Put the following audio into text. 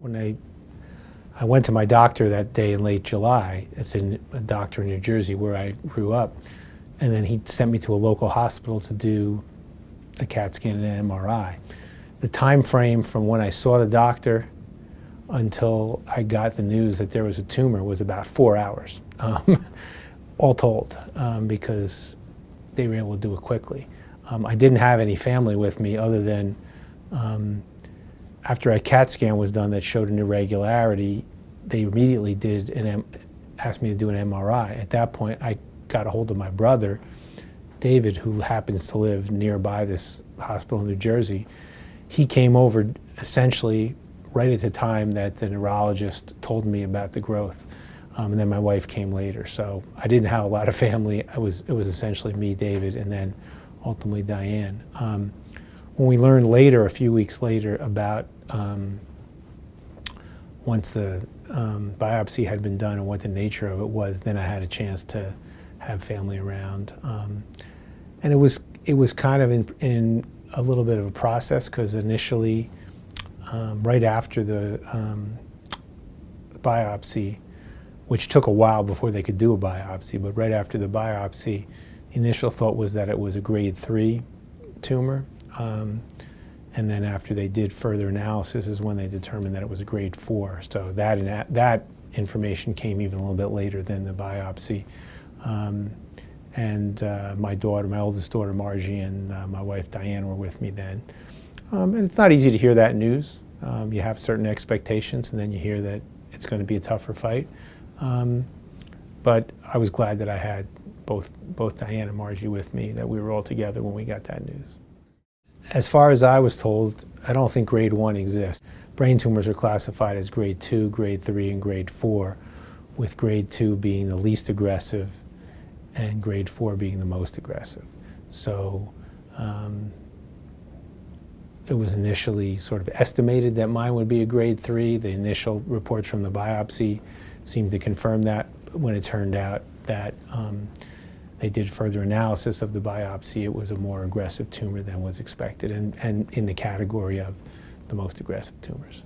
When I went to my doctor that day in late July, it's a doctor in New Jersey where I grew up, and then he sent me to a local hospital to do a CAT scan and an MRI. The time frame from when I saw the doctor until I got the news that there was a tumor was about 4 hours, all told, because they were able to do it quickly. I didn't have any family with me other than after a CAT scan was done that showed an irregularity, they immediately asked me to do an MRI. At that point, I got a hold of my brother, David, who happens to live nearby this hospital in New Jersey. He came over essentially right at the time that the neurologist told me about the growth. And then my wife came later. So I didn't have a lot of family. It was essentially me, David, and then ultimately Diane. When we learned later, a few weeks later, about once the biopsy had been done and what the nature of it was, then I had a chance to have family around. And it was kind of in a little bit of a process, because initially, right after the biopsy, which took a while before they could do a biopsy, but right after the biopsy, the initial thought was that it was a grade 3 tumor. And then after they did further analysis is when they determined that it was a grade 4. So that information came even a little bit later than the biopsy. My daughter, my oldest daughter, Margie, and my wife, Diane, were with me then. And it's not easy to hear that news. You have certain expectations, and then you hear that it's going to be a tougher fight. But I was glad that I had both Diane and Margie with me, that we were all together when we got that news. As far as I was told, I don't think grade 1 exists. Brain tumors are classified as grade 2, grade 3, and grade 4, with grade 2 being the least aggressive and grade 4 being the most aggressive. So it was initially sort of estimated that mine would be a grade 3. The initial reports from the biopsy seemed to confirm that. When it turned out that they did further analysis of the biopsy, it was a more aggressive tumor than was expected, and in the category of the most aggressive tumors.